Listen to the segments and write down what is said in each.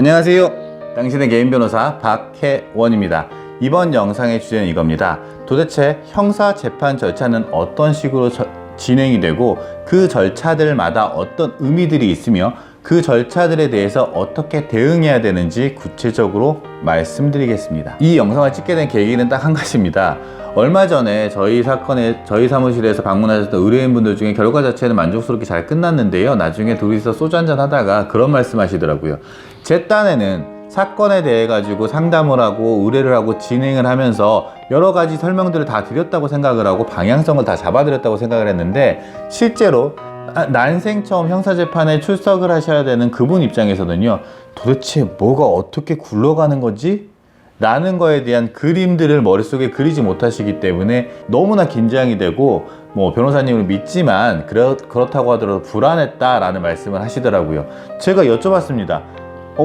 안녕하세요. 당신의 개인 변호사 박혜원입니다. 이번 영상의 주제는 이겁니다. 도대체 형사 재판 절차는 어떤 식으로 진행이 되고 그 절차들마다 어떤 의미들이 있으며 그 절차들에 대해서 어떻게 대응해야 되는지 구체적으로 말씀드리겠습니다. 이 영상을 찍게 된 계기는 딱 한 가지입니다. 얼마 전에 저희 사무실에서 방문하셨던 의뢰인분들 중에 결과 자체는 만족스럽게 잘 끝났는데요. 나중에 둘이서 소주 한잔 하다가 그런 말씀 하시더라고요. 제 딴에는 사건에 대해 가지고 상담을 하고 의뢰를 하고 진행을 하면서 여러 가지 설명들을 다 드렸다고 생각을 하고 방향성을 다 잡아드렸다고 생각을 했는데, 실제로 난생 처음 형사재판에 출석을 하셔야 되는 그분 입장에서는요, 도대체 뭐가 어떻게 굴러가는 거지? 라는 거에 대한 그림들을 머릿속에 그리지 못하시기 때문에 너무나 긴장이 되고, 변호사님을 믿지만 그렇다고 하더라도 불안했다라는 말씀을 하시더라고요. 제가 여쭤봤습니다.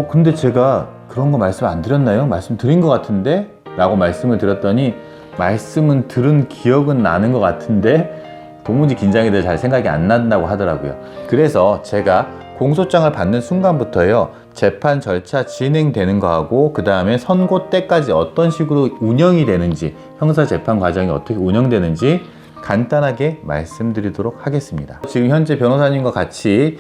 근데 제가 그런 거 말씀 안 드렸나요? 말씀드린 것 같은데? 라고 말씀을 드렸더니, 말씀은 들은 기억은 나는 것 같은데 도무지 긴장이 돼서 잘 생각이 안 난다고 하더라고요. 그래서 제가 공소장을 받는 순간부터요, 재판 절차 진행되는 거하고 그 다음에 선고 때까지 어떤 식으로 운영이 되는지, 형사 재판 과정이 어떻게 운영되는지 간단하게 말씀드리도록 하겠습니다. 지금 현재 변호사님과 같이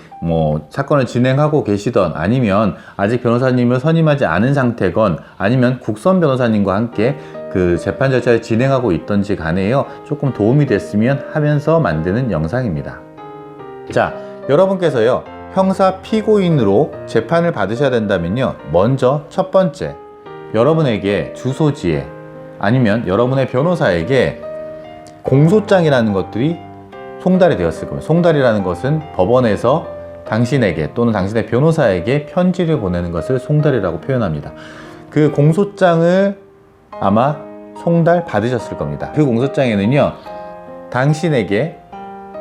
사건을 진행하고 계시던, 아니면 아직 변호사님을 선임하지 않은 상태건, 아니면 국선 변호사님과 함께 그 재판 절차를 진행하고 있던지 간에요, 조금 도움이 됐으면 하면서 만드는 영상입니다. 자, 여러분께서요, 형사 피고인으로 재판을 받으셔야 된다면요, 먼저 첫 번째, 여러분에게 주소지에 아니면 여러분의 변호사에게 공소장이라는 것들이 송달이 되었을 겁니다. 송달이라는 것은 법원에서 당신에게 또는 당신의 변호사에게 편지를 보내는 것을 송달이라고 표현합니다. 그 공소장을 아마 송달 받으셨을 겁니다. 그 공소장에는요, 당신에게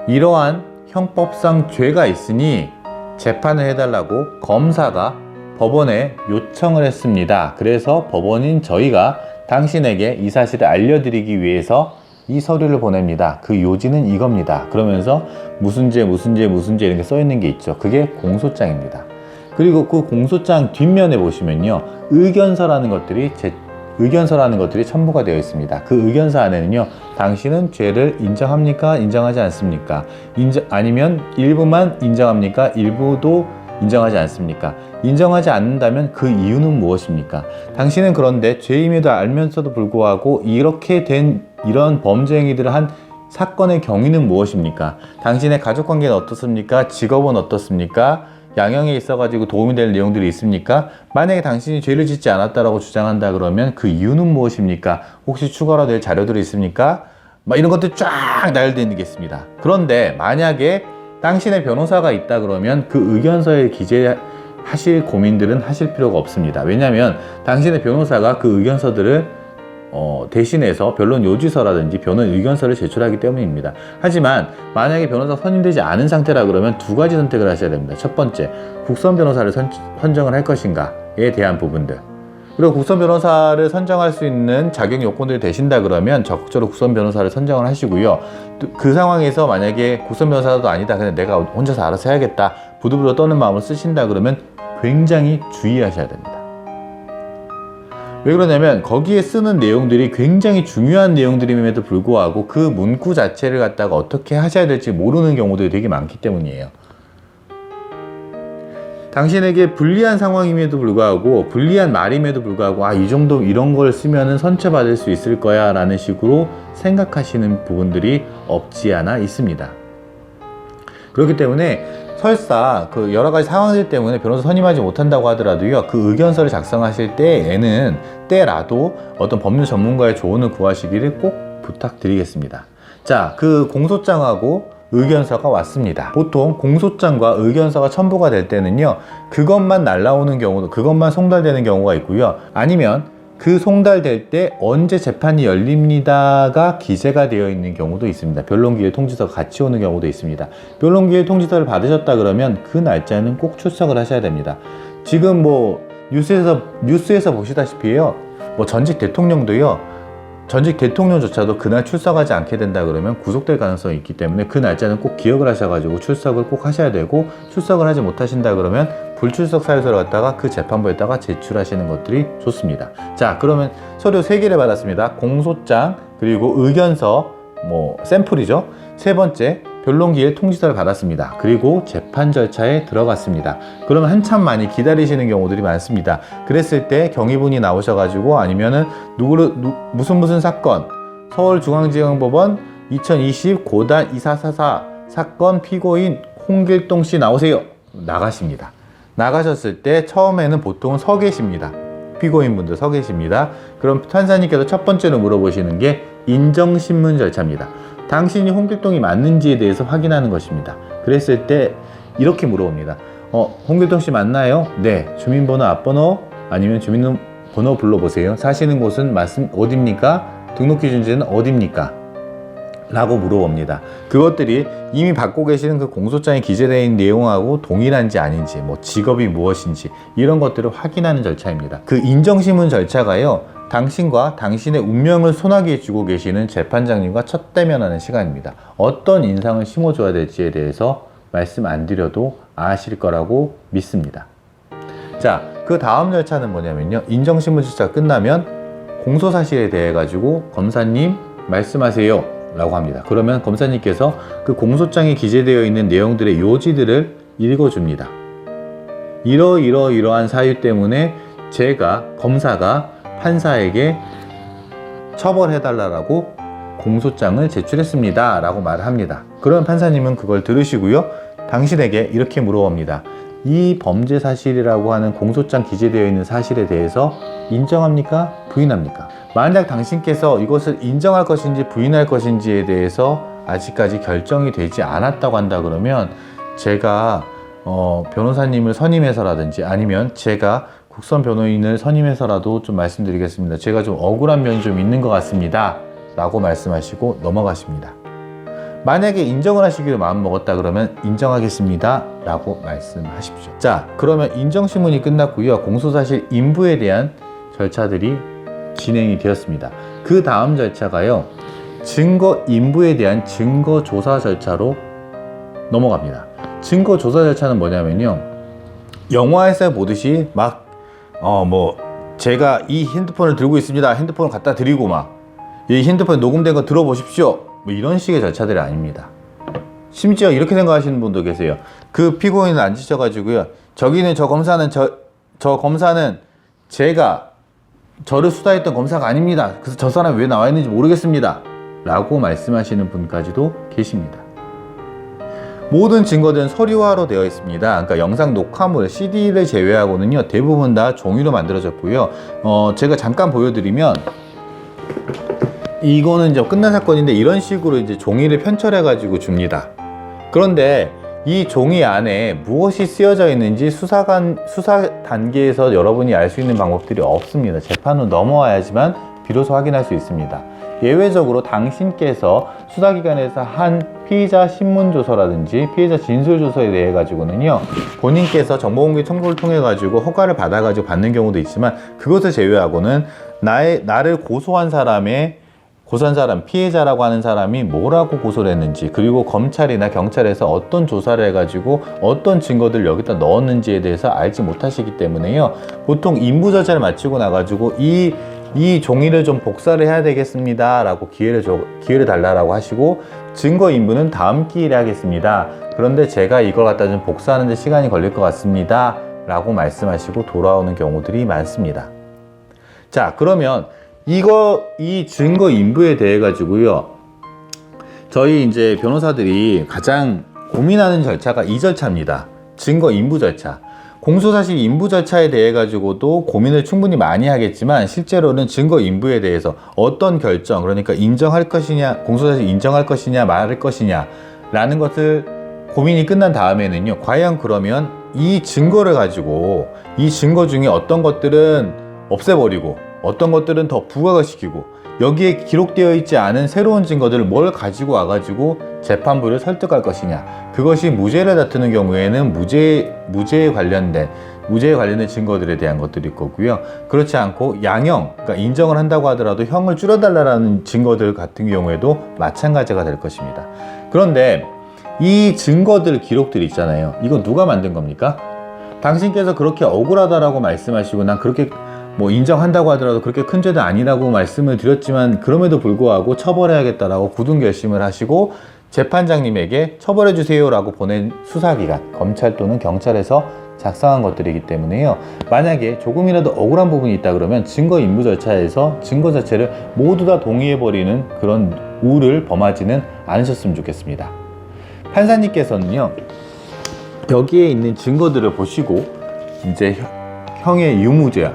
이러한 형법상 죄가 있으니 재판을 해달라고 검사가 법원에 요청을 했습니다. 그래서 법원인 저희가 당신에게 이 사실을 알려드리기 위해서 이 서류를 보냅니다. 그 요지는 이겁니다. 그러면서 무슨 죄 이렇게 써 있는 게 있죠. 그게 공소장입니다. 그리고 그 공소장 뒷면에 보시면요, 의견서라는 것들이 첨부가 되어 있습니다. 그 의견서 안에는요, 당신은 죄를 인정합니까? 인정하지 않습니까? 아니면 일부만 인정합니까? 일부도 인정하지 않습니까? 인정하지 않는다면 그 이유는 무엇입니까? 당신은 그런데 죄임에도 알면서도 불구하고 이렇게 된 이런 범죄 행위들을 한 사건의 경위는 무엇입니까? 당신의 가족관계는 어떻습니까? 직업은 어떻습니까? 양형에 있어가지고 도움이 될 내용들이 있습니까? 만약에 당신이 죄를 짓지 않았다라고 주장한다 그러면 그 이유는 무엇입니까? 혹시 추가로 될 자료들이 있습니까? 이런 것들 쫙 나열되어 있는 게 있습니다. 그런데 만약에 당신의 변호사가 있다 그러면 그 의견서에 기재하실 고민들은 하실 필요가 없습니다. 왜냐하면 당신의 변호사가 그 의견서들을 대신해서 변론 요지서라든지 변론 의견서를 제출하기 때문입니다. 하지만 만약에 변호사 선임되지 않은 상태라 그러면 두 가지 선택을 하셔야 됩니다. 첫 번째, 국선 변호사를 선정을 할 것인가에 대한 부분들, 그리고 국선 변호사를 선정할 수 있는 자격 요건들이 되신다 그러면 적극적으로 국선 변호사를 선정을 하시고요. 그 상황에서 만약에 국선 변호사도 아니다, 그냥 내가 혼자서 알아서 해야겠다, 부들부들 떠는 마음을 쓰신다 그러면 굉장히 주의하셔야 됩니다. 왜 그러냐면 거기에 쓰는 내용들이 굉장히 중요한 내용들임에도 불구하고 그 문구 자체를 갖다가 어떻게 하셔야 될지 모르는 경우들이 되게 많기 때문이에요. 당신에게 불리한 상황임에도 불구하고, 불리한 말임에도 불구하고, 이 정도 이런 걸 쓰면은 선처받을 수 있을 거야 라는 식으로 생각하시는 부분들이 없지 않아 있습니다. 그렇기 때문에 설사 그 여러 가지 상황들 때문에 변호사 선임하지 못한다고 하더라도요, 그 의견서를 작성하실 때라도 어떤 법률 전문가의 조언을 구하시기를 꼭 부탁드리겠습니다. 자, 그 공소장하고 의견서가 왔습니다. 보통 공소장과 의견서가 첨부가 될 때는요, 그것만 날라오는 경우도, 그것만 송달되는 경우가 있고요, 아니면 그 송달될 때 언제 재판이 열립니다가 기재가 되어 있는 경우도 있습니다. 변론기일 통지서가 같이 오는 경우도 있습니다. 변론기일 통지서를 받으셨다 그러면 그 날짜는 꼭 출석을 하셔야 됩니다. 지금 뉴스에서 보시다시피요, 전직 대통령도요, 전직 대통령조차도 그날 출석하지 않게 된다 그러면 구속될 가능성이 있기 때문에 그 날짜는 꼭 기억을 하셔가지고 출석을 꼭 하셔야 되고, 출석을 하지 못하신다 그러면 불출석 사유서를 갖다가 그 재판부에다가 제출하시는 것들이 좋습니다. 자, 그러면 서류 3개를 받았습니다. 공소장, 그리고 의견서, 샘플이죠. 세 번째, 변론기일 통지서를 받았습니다. 그리고 재판 절차에 들어갔습니다. 그러면 한참 많이 기다리시는 경우들이 많습니다. 그랬을 때 경위분이 나오셔가지고, 아니면은 무슨 사건, 서울중앙지검법원 2020 고단 2444 사건 피고인 홍길동 씨 나오세요. 나가십니다. 나가셨을 때 처음에는 보통은 서 계십니다. 피고인분들 서 계십니다. 그럼 판사님께서 첫 번째로 물어보시는 게 인정신문 절차입니다. 당신이 홍길동이 맞는지에 대해서 확인하는 것입니다. 그랬을 때 이렇게 물어봅니다. 홍길동 씨 맞나요? 네. 주민번호, 앞번호, 아니면 주민번호 불러보세요. 사시는 곳은 어딥니까? 등록기준지는 어딥니까? 라고 물어봅니다. 그것들이 이미 받고 계시는 그 공소장에 기재되어 있는 내용하고 동일한지 아닌지, 직업이 무엇인지, 이런 것들을 확인하는 절차입니다. 그 인정신문 절차가요, 당신과 당신의 운명을 소나기에 쥐고 계시는 재판장님과 첫 대면하는 시간입니다. 어떤 인상을 심어줘야 될지에 대해서 말씀 안 드려도 아실 거라고 믿습니다. 자, 그 다음 절차는 뭐냐면요, 인정신문 절차가 끝나면 공소사실에 대해 가지고 검사님 말씀하세요 라고 합니다. 그러면 검사님께서 그 공소장에 기재되어 있는 내용들의 요지들을 읽어줍니다. 이러한 사유 때문에 검사가 판사에게 처벌해달라고 공소장을 제출했습니다 라고 말을 합니다. 그러면 판사님은 그걸 들으시고요, 당신에게 이렇게 물어봅니다. 이 범죄 사실이라고 하는 공소장 기재되어 있는 사실에 대해서 인정합니까? 부인합니까? 만약 당신께서 이것을 인정할 것인지 부인할 것인지에 대해서 아직까지 결정이 되지 않았다고 한다 그러면, 제가 변호사님을 선임해서라든지, 아니면 제가 국선 변호인을 선임해서라도 좀 말씀드리겠습니다. 제가 좀 억울한 면이 좀 있는 것 같습니다 라고 말씀하시고 넘어가십니다. 만약에 인정을 하시기로 마음먹었다 그러면 인정하겠습니다 라고 말씀하십시오. 자, 그러면 인정신문이 끝났고요, 공소사실 인부에 대한 절차들이 진행이 되었습니다. 그 다음 절차가요, 증거 인부에 대한 증거조사 절차로 넘어갑니다. 증거조사 절차는 뭐냐면요, 영화에서 보듯이 제가 이 핸드폰을 들고 있습니다, 핸드폰을 갖다 드리고 이 핸드폰 녹음된 거 들어보십시오, 이런 식의 절차들이 아닙니다. 심지어 이렇게 생각하시는 분도 계세요. 그 피고인을 앉으셔가지고요, 저 검사는 제가 저를 수사했던 검사가 아닙니다. 그래서 저 사람이 왜 나와 있는지 모르겠습니다 라고 말씀하시는 분까지도 계십니다. 모든 증거들은 서류화로 되어 있습니다. 그러니까 영상 녹화물, CD를 제외하고는요, 대부분 다 종이로 만들어졌고요. 제가 잠깐 보여드리면, 이거는 이제 끝난 사건인데 이런 식으로 이제 종이를 편철해가지고 줍니다. 그런데 이 종이 안에 무엇이 쓰여져 있는지 수사 단계에서 여러분이 알 수 있는 방법들이 없습니다. 재판으로 넘어와야지만 비로소 확인할 수 있습니다. 예외적으로 당신께서 수사기관에서 한 피의자 신문조서라든지 피의자 진술조서에 대해 가지고는요, 본인께서 정보공개 청구를 통해 가지고 허가를 받아 가지고 받는 경우도 있지만, 그것을 제외하고는 나를 고소한 사람, 피해자라고 하는 사람이 뭐라고 고소를 했는지, 그리고 검찰이나 경찰에서 어떤 조사를 해가지고 어떤 증거들을 여기다 넣었는지에 대해서 알지 못하시기 때문에요, 보통 인부 절차를 마치고 나가지고 이 종이를 좀 복사를 해야 되겠습니다 라고 기회를 달라고 하시고, 증거 인부는 다음 기일에 하겠습니다, 그런데 제가 이걸 갖다 좀 복사하는 데 시간이 걸릴 것 같습니다 라고 말씀하시고 돌아오는 경우들이 많습니다. 자, 그러면 이 증거 인부에 대해 가지고요, 저희 이제 변호사들이 가장 고민하는 절차가 이 절차입니다. 증거 인부 절차. 공소사실 인부 절차에 대해 가지고도 고민을 충분히 많이 하겠지만, 실제로는 증거 인부에 대해서 어떤 결정, 그러니까 인정할 것이냐, 공소사실 인정할 것이냐 말할 것이냐 라는 것을 고민이 끝난 다음에는요, 과연 그러면 이 증거를 가지고 이 증거 중에 어떤 것들은 없애버리고 어떤 것들은 더 부각을 시키고, 여기에 기록되어 있지 않은 새로운 증거들을 뭘 가지고 와가지고 재판부를 설득할 것이냐, 그것이 무죄를 다투는 경우에는 무죄에 관련된 무죄에 관련된 증거들에 대한 것들일 거고요. 그렇지 않고 양형, 그러니까 인정을 한다고 하더라도 형을 줄여달라는 증거들 같은 경우에도 마찬가지가 될 것입니다. 그런데 이 증거들, 기록들 있잖아요. 이거 누가 만든 겁니까? 당신께서 그렇게 억울하다라고 말씀하시고 난 그렇게 뭐 인정한다고 하더라도 그렇게 큰 죄도 아니라고 말씀을 드렸지만 그럼에도 불구하고 처벌해야겠다라고 굳은 결심을 하시고 재판장님에게 처벌해 주세요라고 보낸 수사기관, 검찰 또는 경찰에서 작성한 것들이기 때문에요. 만약에 조금이라도 억울한 부분이 있다 그러면 증거 인부 절차에서 증거 자체를 모두 다 동의해버리는 그런 우를 범하지는 않으셨으면 좋겠습니다. 판사님께서는요, 여기에 있는 증거들을 보시고 이제 형의 유무죄,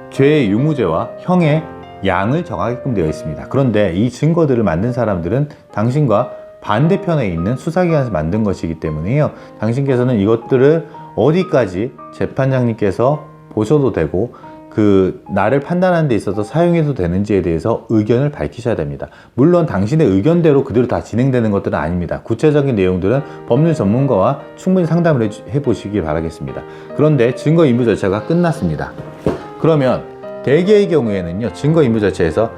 죄의 유무죄와 형의 양을 정하게끔 되어 있습니다. 그런데 이 증거들을 만든 사람들은 당신과 반대편에 있는 수사기관에서 만든 것이기 때문에요. 당신께서는 이것들을 어디까지 재판장님께서 보셔도 되고 그 나를 판단하는 데 있어서 사용해도 되는지에 대해서 의견을 밝히셔야 됩니다. 물론 당신의 의견대로 그대로 다 진행되는 것들은 아닙니다. 구체적인 내용들은 법률 전문가와 충분히 상담을 해보시기 바라겠습니다. 그런데 증거인부 절차가 끝났습니다. 그러면 대개의 경우에는요, 증거인부 절차에서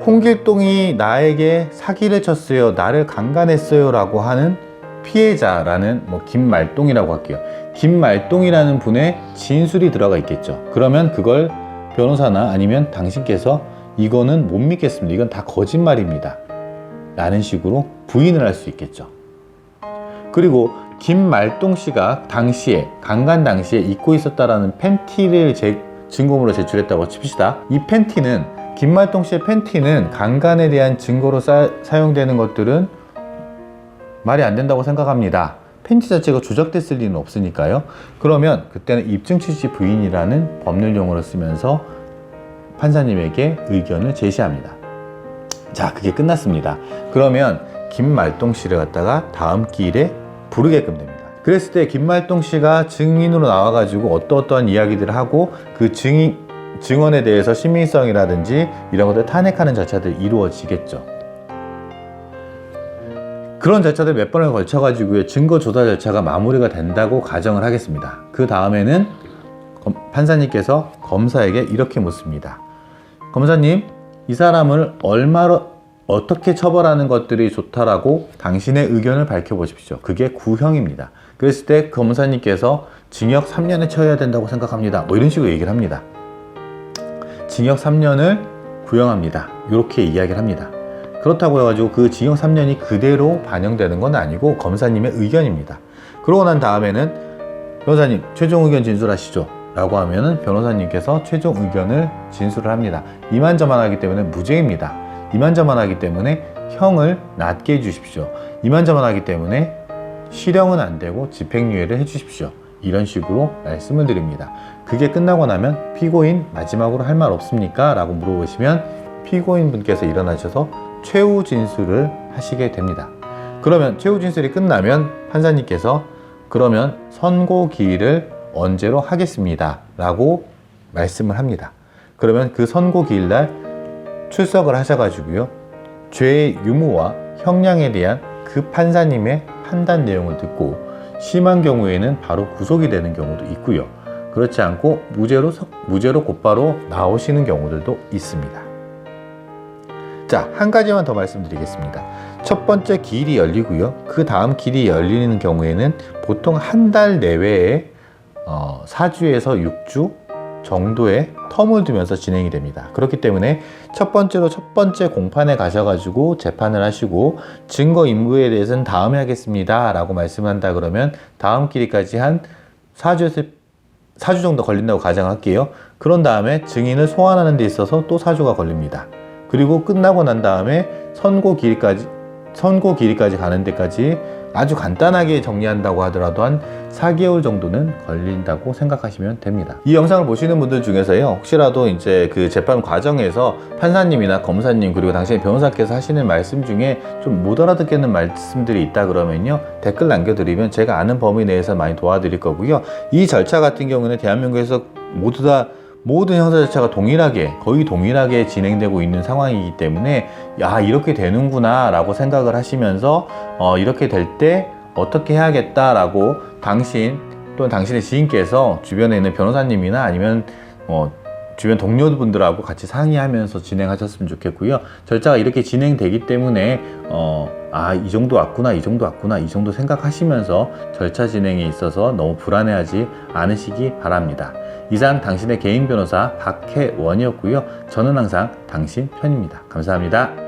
홍길동이 나에게 사기를 쳤어요, 나를 강간했어요 라고 하는 피해자라는 김말동이라고 할게요. 김말동이라는 분의 진술이 들어가 있겠죠. 그러면 그걸 변호사나 아니면 당신께서 이거는 못 믿겠습니다, 이건 다 거짓말입니다 라는 식으로 부인을 할 수 있겠죠. 그리고 김말동 씨가 당시에 강간 당시에 입고 있었다라는 팬티를 증거물로 제출했다고 칩시다. 이 팬티는, 김말동 씨의 팬티는 강간에 대한 증거로 사용되는 것들은 말이 안 된다고 생각합니다. 팬티 자체가 조작됐을 리는 없으니까요. 그러면 그때는 입증 취지 부인이라는 법률 용어를 쓰면서 판사님에게 의견을 제시합니다. 자, 그게 끝났습니다. 그러면 김말동 씨를 갖다가 다음 기일에 부르게끔 됩니다. 그랬을 때 김말동 씨가 증인으로 나와가지고 어떠한 이야기들을 하고 그 증언에 대해서 신빙성이라든지 이런 것들 탄핵하는 절차들이 이루어지겠죠. 그런 절차들 몇 번을 걸쳐가지고 증거 조사 절차가 마무리가 된다고 가정을 하겠습니다. 그 다음에는 판사님께서 검사에게 이렇게 묻습니다. 검사님, 이 사람을 얼마로 어떻게 처벌하는 것들이 좋다라고 당신의 의견을 밝혀보십시오. 그게 구형입니다. 그랬을 때 검사님께서 징역 3년에 처해야 된다고 생각합니다, 뭐 이런 식으로 얘기를 합니다. 징역 3년을 구형합니다, 이렇게 이야기를 합니다. 그렇다고 해가지고 그 징역 3년이 그대로 반영되는 건 아니고 검사님의 의견입니다. 그러고 난 다음에는 변호사님, 최종 의견 진술하시죠 라고 하면은 변호사님께서 최종 의견을 진술을 합니다. 이만저만하기 때문에 무죄입니다. 이만저만하기 때문에 형을 낮게 해주십시오. 이만저만하기 때문에 실형은 안 되고 집행유예를 해주십시오. 이런 식으로 말씀을 드립니다. 그게 끝나고 나면 피고인 마지막으로 할 말 없습니까? 라고 물어보시면 피고인분께서 일어나셔서 최후 진술을 하시게 됩니다. 그러면 최후 진술이 끝나면 판사님께서 그러면 선고 기일을 언제로 하겠습니다 라고 말씀을 합니다. 그러면 그 선고 기일날 출석을 하셔가지고요, 죄의 유무와 형량에 대한 그 판사님의 판단 내용을 듣고 심한 경우에는 바로 구속이 되는 경우도 있고요, 그렇지 않고 무죄로 곧바로 나오시는 경우들도 있습니다. 자, 한 가지만 더 말씀드리겠습니다. 첫 번째 기일이 열리고요, 그 다음 기일이 열리는 경우에는 보통 한 달 내외에 4주에서 6주 정도의 텀을 두면서 진행이 됩니다. 그렇기 때문에 첫 번째 공판에 가셔가지고 재판을 하시고 증거 인부에 대해서는 다음에 하겠습니다 라고 말씀한다 그러면 다음 기일까지 한 4주 정도 걸린다고 가정할게요. 그런 다음에 증인을 소환하는 데 있어서 또 4주가 걸립니다. 그리고 끝나고 난 다음에 선고 길이까지 가는 데까지 아주 간단하게 정리한다고 하더라도 한 4개월 정도는 걸린다고 생각하시면 됩니다. 이 영상을 보시는 분들 중에서요, 혹시라도 이제 그 재판 과정에서 판사님이나 검사님 그리고 당신의 변호사께서 하시는 말씀 중에 좀 못 알아듣겠는 말씀들이 있다 그러면요, 댓글 남겨드리면 제가 아는 범위 내에서 많이 도와드릴 거고요. 이 절차 같은 경우는 대한민국에서 모든 형사 절차가 거의 동일하게 진행되고 있는 상황이기 때문에 이렇게 되는구나 라고 생각을 하시면서 이렇게 될 때 어떻게 해야겠다 라고 당신 또는 당신의 지인께서 주변에 있는 변호사님이나 아니면 주변 동료분들하고 같이 상의하면서 진행하셨으면 좋겠고요. 절차가 이렇게 진행되기 때문에 이 정도 왔구나, 이 정도 왔구나, 이 정도 생각하시면서 절차 진행에 있어서 너무 불안해하지 않으시기 바랍니다. 이상 당신의 개인 변호사 박혜원이었고요. 저는 항상 당신 편입니다. 감사합니다.